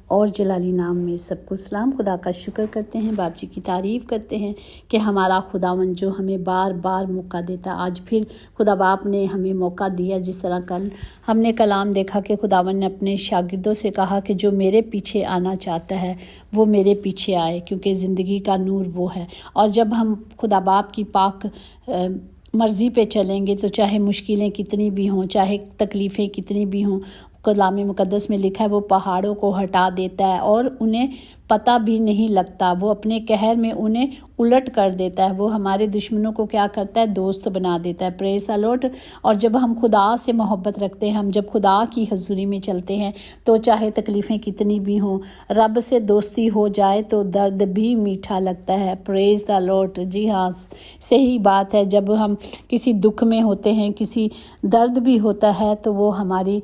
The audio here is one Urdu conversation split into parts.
اور جلالی نام میں سب کو سلام۔ خدا کا شکر کرتے ہیں، باپ جی کی تعریف کرتے ہیں کہ ہمارا خداوند جو ہمیں بار بار موقع دیتا، آج پھر خدا باپ نے ہمیں موقع دیا۔ جس طرح کل ہم نے کلام دیکھا کہ خداوند نے اپنے شاگردوں سے کہا کہ جو میرے پیچھے آنا چاہتا ہے وہ میرے پیچھے آئے، کیونکہ زندگی کا نور وہ ہے۔ اور جب ہم خدا باپ کی پاک مرضی پہ چلیں گے تو چاہے مشکلیں کتنی بھی ہوں، چاہے تکلیفیں کتنی بھی ہوں، کلام مقدس میں لکھا ہے وہ پہاڑوں کو ہٹا دیتا ہے اور انہیں پتہ بھی نہیں لگتا، وہ اپنے قہر میں انہیں الٹ کر دیتا ہے، وہ ہمارے دشمنوں کو کیا کرتا ہے؟ دوست بنا دیتا ہے۔ پریز دی لارڈ۔ اور جب ہم خدا سے محبت رکھتے ہیں، ہم جب خدا کی حضوری میں چلتے ہیں تو چاہے تکلیفیں کتنی بھی ہوں، رب سے دوستی ہو جائے تو درد بھی میٹھا لگتا ہے۔ پریز دی لارڈ۔ جی ہاں، صحیح بات ہے۔ جب ہم کسی دکھ میں ہوتے ہیں، کسی درد بھی ہوتا ہے تو وہ ہماری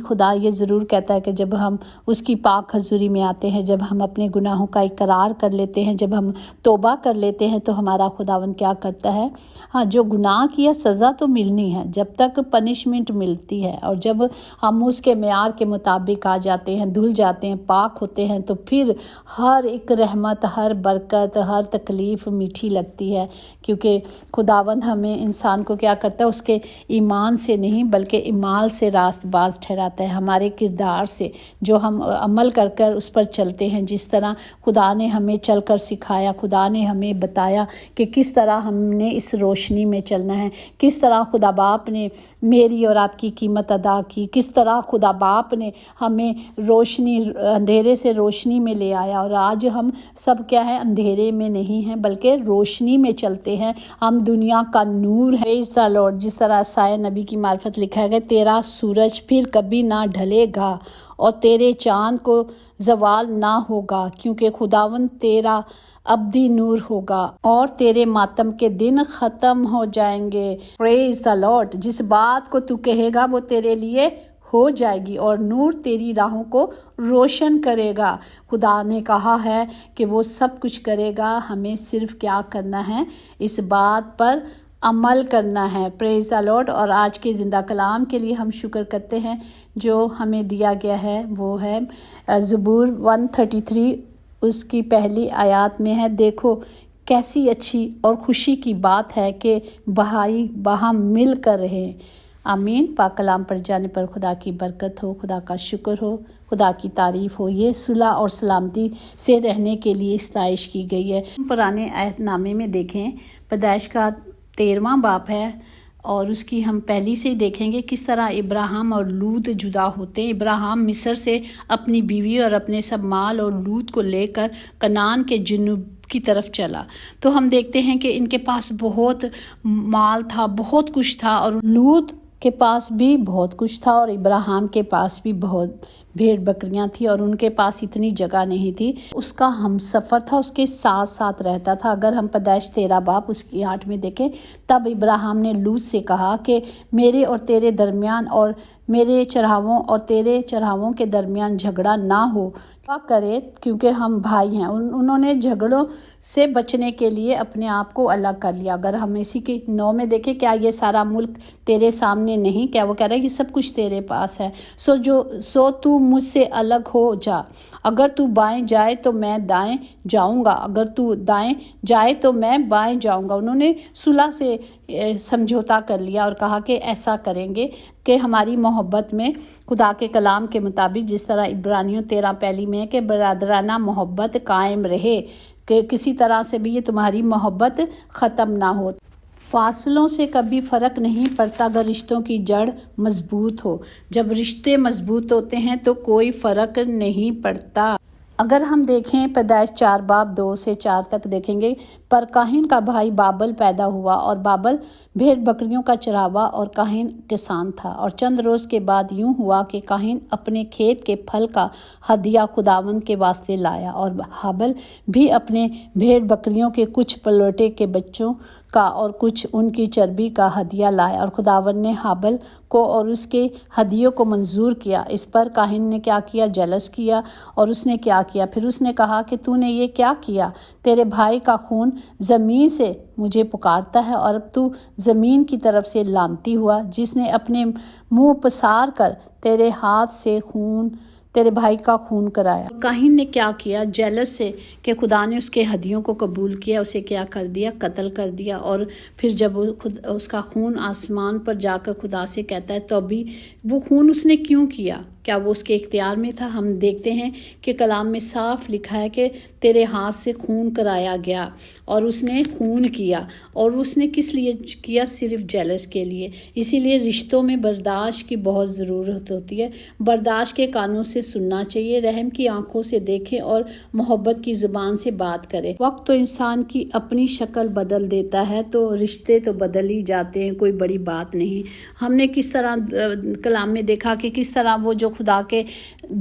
خدا یہ ضرور کہتا ہے کہ جب ہم اس کی پاک حضوری میں آتے ہیں، جب ہم اپنے گناہوں کا اقرار کر لیتے ہیں، جب ہم توبہ کر لیتے ہیں تو ہمارا خداوند کیا کرتا ہے؟ ہاں، جو گناہ کیا سزا تو ملنی ہے، جب تک پنشمنٹ ملتی ہے، اور جب ہم اس کے معیار کے مطابق آ جاتے ہیں، دھل جاتے ہیں، پاک ہوتے ہیں، تو پھر ہر ایک رحمت، ہر برکت، ہر تکلیف میٹھی لگتی ہے، کیونکہ خداوند ہمیں انسان کو کیا کرتا ہے؟ اس کے ایمان سے نہیں بلکہ اعمال سے راست باز ٹھہراتا ہے، ہمارے کردار سے، جو ہم عمل کر کر اس پر چلتے ہیں، جس طرح خدا نے ہمیں چل کر سکھایا، خدا نے ہمیں بتایا کہ کس طرح ہم نے اس روشنی میں چلنا ہے، کس طرح خدا باپ نے میری اور آپ کی قیمت ادا کی، کس طرح خدا باپ نے ہمیں اندھیرے سے روشنی میں لے آیا، اور آج ہم سب کیا ہے؟ اندھیرے میں نہیں ہیں بلکہ روشنی میں چلتے ہیں، ہم دنیا کا نور ہے۔ پریز دی لارڈ۔ جس طرح عیسائی نبی کی معرفت لکھا ہے کہ تیرا سورج پھر کبھی نہ ڈھلے گا اور تیرے چاند کو زوال نہ ہوگا، کیونکہ خداوند تیرا ابدی نور ہوگا اور تیرے ماتم کے دن ختم ہو جائیں گے۔ پریز دی لارڈ۔ جس بات کو تو کہے گا وہ تیرے لیے ہو جائے گی اور نور تیری راہوں کو روشن کرے گا۔ خدا نے کہا ہے کہ وہ سب کچھ کرے گا، ہمیں صرف کیا کرنا ہے؟ اس بات پر عمل کرنا ہے۔ پریز دی لارڈ۔ اور آج کے زندہ کلام کے لیے ہم شکر کرتے ہیں جو ہمیں دیا گیا ہے، وہ ہے زبور 133، اس کی پہلی آیات میں ہے، دیکھو کیسی اچھی اور خوشی کی بات ہے کہ بھائی باہم مل کر رہیں۔ آمین۔ پاک کلام پر جانے پر خدا کی برکت ہو، خدا کا شکر ہو، خدا کی تعریف ہو۔ یہ صلح اور سلامتی سے رہنے کے لیے استائش کی گئی ہے۔ پرانے عہد نامے میں دیکھیں، پیدائش کا 13واں باب ہے، اور اس کی ہم پہلی سے ہی دیکھیں گے کس طرح ابراہیم اور لوط جدا ہوتے ہیں۔ ابراہیم مصر سے اپنی بیوی اور اپنے سب مال اور لوط کو لے کر کنعان کے جنوب کی طرف چلا، تو ہم دیکھتے ہیں کہ ان کے پاس بہت مال تھا، بہت کچھ تھا، اور لوط کے پاس بھی بہت کچھ تھا، اور ابراہیم کے پاس بھی بہت بھیڑ بکریاں تھیں، اور ان کے پاس اتنی جگہ نہیں تھی۔ اس کا ہم سفر تھا، اس کے ساتھ ساتھ رہتا تھا۔ اگر ہم پیدائش 13 باب اس کی 8 میں دیکھیں، تب ابراہیم نے لوط سے کہا کہ میرے اور تیرے درمیان اور میرے چرہاووں اور تیرے چرہاووں کے درمیان جھگڑا نہ ہو کرے، کیونکہ ہم بھائی ہیں۔ انہوں نے جھگڑوں سے بچنے کے لیے اپنے آپ کو الگ کر لیا۔ اگر ہم اسی کی 9 میں دیکھیں، کیا یہ سارا ملک تیرے سامنے نہیں؟ کیا وہ کہہ رہا ہے یہ سب کچھ تیرے پاس ہے، سو تو مجھ سے الگ ہو جا۔ اگر تو بائیں جائے تو میں دائیں جاؤں گا، اگر تو دائیں جائے تو میں بائیں جاؤں گا۔ انہوں نے صلح سے سمجھوتا کر لیا اور کہا کہ ایسا کریں گے کہ ہماری محبت میں خدا کے کلام کے مطابق، جس طرح عبرانیوں 13 پہلی میں ہے کہ برادرانہ محبت قائم رہے، کہ کسی طرح سے بھی یہ تمہاری محبت ختم نہ ہو۔ فاصلوں سے کبھی فرق نہیں پڑتا اگر رشتوں کی جڑ مضبوط ہو۔ جب رشتے مضبوط ہوتے ہیں تو کوئی فرق نہیں پڑتا۔ اگر ہم دیکھیں پیدائش 4 باب 2 سے 4 تک دیکھیں گے، پر کاہن کا بھائی بابل پیدا ہوا، اور بابل بھیڑ بکریوں کا چراوا اور کاہن کسان تھا۔ اور چند روز کے بعد یوں ہوا کہ کاہن اپنے کھیت کے پھل کا ہدیہ خداوند کے واسطے لایا، اور ہابل بھی اپنے بھیڑ بکریوں کے کچھ پلوٹے کے بچوں کا اور کچھ ان کی چربی کا ہدیہ لایا، اور خداوند نے ہابل کو اور اس کے ہدیوں کو منظور کیا۔ اس پر کاہن نے کیا کیا؟ جلس کیا، اور اس نے کیا کیا؟ پھر اس نے کہا کہ تو نے یہ کیا کیا؟ تیرے بھائی کا خون زمین سے مجھے پکارتا ہے، اور اب تو زمین کی طرف سے لانتی ہوا، جس نے اپنے منہ پسار کر تیرے ہاتھ سے خون تیرے بھائی کا خون کرایا۔ قاہین نے کیا کیا؟ جیلس سے کہ خدا نے اس کے ہدیوں کو قبول کیا، اسے کیا کر دیا؟ قتل کر دیا۔ اور پھر جب اس کا خون آسمان پر جا کر خدا سے کہتا ہے تو بھی وہ خون اس نے کیوں کیا؟ کیا وہ اس کے اختیار میں تھا؟ ہم دیکھتے ہیں کہ کلام میں صاف لکھا ہے کہ تیرے ہاتھ سے خون کرایا گیا، اور اس نے خون کیا، اور اس نے کس لیے کیا؟ صرف جیلس کے لیے۔ اسی لیے رشتوں میں برداشت کی بہت ضرورت ہوتی ہے۔ برداشت کے کانوں سے سننا چاہیے، رحم کی آنکھوں سے دیکھیں اور محبت کی زبان سے بات کریں۔ وقت تو انسان کی اپنی شکل بدل دیتا ہے، تو رشتے تو بدل ہی جاتے ہیں، کوئی بڑی بات نہیں۔ ہم نے کس طرح کلام میں دیکھا کہ کس طرح وہ جو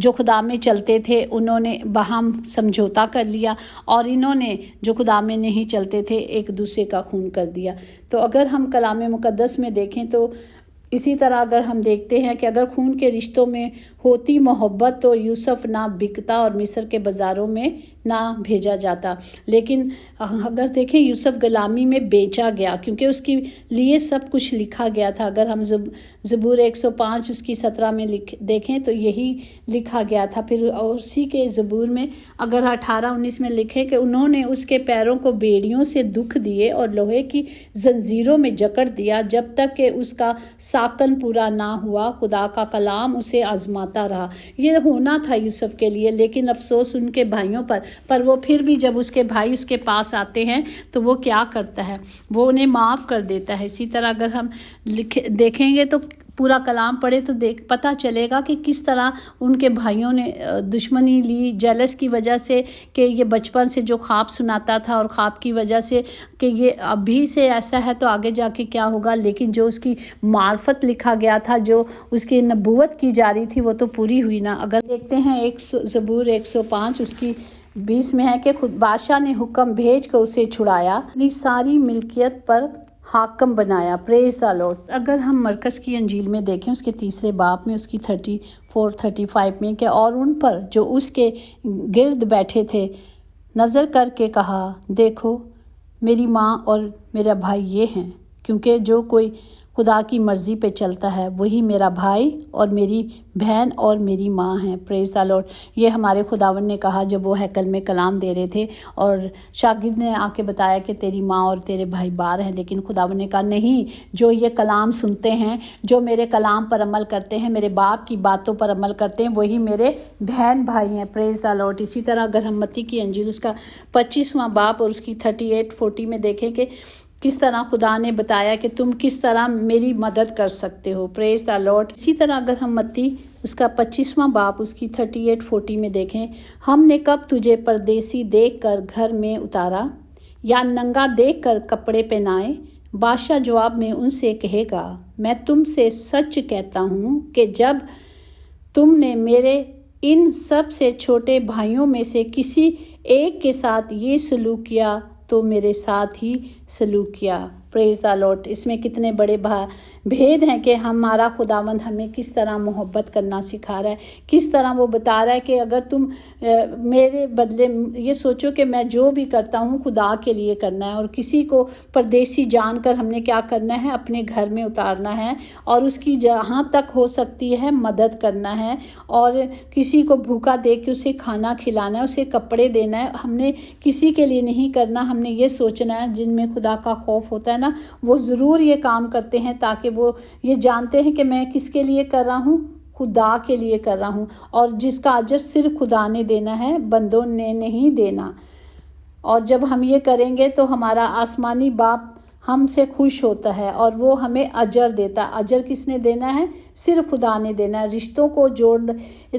خدا میں چلتے تھے انہوں نے باہم سمجھوتا کر لیا، اور انہوں نے جو خدا میں نہیں چلتے تھے ایک دوسرے کا خون کر دیا۔ تو اگر ہم کلام مقدس میں دیکھیں تو اسی طرح اگر ہم دیکھتے ہیں کہ اگر خون کے رشتوں میں ہوتی محبت تو یوسف نہ بکتا اور مصر کے بازاروں میں نہ بھیجا جاتا۔ لیکن اگر دیکھیں یوسف غلامی میں بیچا گیا، کیونکہ اس کے لیے سب کچھ لکھا گیا تھا۔ اگر ہم زبور 105 اس کی 17 میں دیکھیں تو یہی لکھا گیا تھا۔ پھر اسی کے زبور میں اگر 18-19 میں لکھے کہ انہوں نے اس کے پیروں کو بیڑیوں سے دکھ دیے اور لوہے کی زنجیروں میں جکڑ دیا جب تک کہ اس کا ساکن پورا نہ ہوا، خدا کا کلام اسے آزماتا رہا۔ یہ ہونا تھا یوسف کے لیے، لیکن افسوس ان کے بھائیوں پر وہ پھر بھی جب اس کے بھائی اس کے پاس آتے ہیں تو وہ کیا کرتا ہے؟ وہ انہیں معاف کر دیتا ہے۔ اسی طرح اگر ہم دیکھیں گے تو پورا کلام پڑھے تو پتہ چلے گا کہ کس طرح ان کے بھائیوں نے دشمنی لی جیلس کی وجہ سے، کہ یہ بچپن سے جو خواب سناتا تھا اور خواب کی وجہ سے کہ یہ ابھی سے ایسا ہے تو آگے جا کے کیا ہوگا، لیکن جو اس کی معرفت لکھا گیا تھا، جو اس کی نبوت کی جا رہی تھی وہ تو پوری ہوئی نا۔ اگر دیکھتے ہیں زبور 105 اس کی 20 میں ہے کہ خود بادشاہ نے حکم بھیج کر اسے چھڑایا، اپنی ساری ملکیت پر حاکم بنایا۔ پریز دا لارڈ۔ اگر ہم مرکز کی انجیل میں دیکھیں اس کے 3 باب میں اس کی 34-35 میں کہ اور ان پر جو اس کے گرد بیٹھے تھے نظر کر کے کہا، دیکھو میری ماں اور میرا بھائی یہ ہیں، کیونکہ جو کوئی خدا کی مرضی پہ چلتا ہے وہی میرا بھائی اور میری بہن اور میری ماں ہیں۔ پریز دا لارڈ۔ یہ ہمارے خداوند نے کہا جب وہ ہیکل میں کلام دے رہے تھے اور شاگرد نے آ کے بتایا کہ تیری ماں اور تیرے بھائی باہر ہیں، لیکن خداوند نے کہا نہیں، جو یہ کلام سنتے ہیں، جو میرے کلام پر عمل کرتے ہیں، میرے باپ کی باتوں پر عمل کرتے ہیں، وہی میرے بہن بھائی ہیں۔ پریز دا لارڈ۔ اسی طرح اگر ہم متی کی انجیل اس کا 25واں باب اور اس کی 38-40 میں دیکھیں کہ کس طرح خدا نے بتایا کہ تم کس طرح میری مدد کر سکتے ہو۔ پریز دا لارڈ۔ اسی طرح اگر ہم متی اس کا 25واں باب اس کی 38-40 میں دیکھیں، ہم نے کب تجھے پردیسی دیکھ کر گھر میں اتارا یا ننگا دیکھ کر کپڑے پہنائے؟ بادشاہ جواب میں ان سے کہے گا، میں تم سے سچ کہتا ہوں کہ جب تم نے میرے ان سب سے چھوٹے بھائیوں میں سے کسی ایک کے ساتھ یہ سلوک کیا تو میرے ساتھ ہی سلوک کیا۔ پریز دا لارڈ۔ اس میں کتنے بڑے بھید ہیں کہ ہمارا خداوند ہمیں کس طرح محبت کرنا سکھا رہا ہے، کس طرح وہ بتا رہا ہے کہ اگر تم میرے بدلے یہ سوچو کہ میں جو بھی کرتا ہوں خدا کے لیے کرنا ہے، اور کسی کو پردیسی جان کر ہم نے کیا کرنا ہے؟ اپنے گھر میں اتارنا ہے، اور اس کی جہاں تک ہو سکتی ہے مدد کرنا ہے، اور کسی کو بھوکا دیکھ کے اسے کھانا کھلانا ہے، اسے کپڑے دینا ہے۔ ہم نے کسی کے لیے نہیں کرنا، ہم نے یہ سوچنا ہے جن میں خدا کا خوف ہوتا ہے نا، وہ ضرور یہ کام کرتے ہیں تاکہ وہ یہ جانتے ہیں کہ میں کس کے لیے کر رہا ہوں؟ خدا کے لیے کر رہا ہوں، اور جس کا اجر صرف خدا نے دینا ہے، بندوں نے نہیں دینا۔ اور جب ہم یہ کریں گے تو ہمارا آسمانی باپ ہم سے خوش ہوتا ہے اور وہ ہمیں اجر دیتا ہے۔ اجر کس نے دینا ہے؟ صرف خدا نے دینا ہے۔ رشتوں کو جوڑ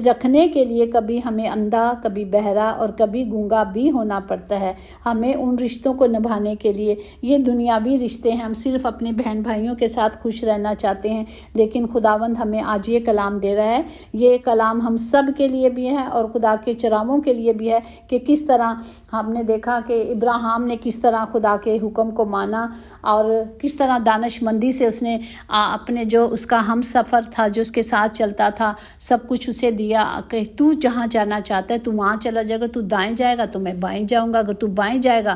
رکھنے کے لیے کبھی ہمیں اندھا، کبھی بہرا اور کبھی گونگا بھی ہونا پڑتا ہے۔ ہمیں ان رشتوں کو نبھانے کے لیے، یہ دنیاوی رشتے ہیں، ہم صرف اپنے بہن بھائیوں کے ساتھ خوش رہنا چاہتے ہیں، لیکن خداوند ہمیں آج یہ کلام دے رہا ہے۔ یہ کلام ہم سب کے لیے بھی ہے اور خدا کے چراغوں کے لیے بھی ہے کہ کس طرح ہم نے دیکھا کہ ابراہیم نے کس طرح خدا کے حکم کو مانا، اور کس طرح دانش مندی سے اس نے اپنے جو اس کا ہم سفر تھا، جو اس کے ساتھ چلتا تھا، سب کچھ اسے دیا کہ تو جہاں جانا چاہتا ہے تو وہاں چلا جائے گا، تو دائیں جائے گا تو میں بائیں جاؤں گا، اگر تو بائیں جائے گا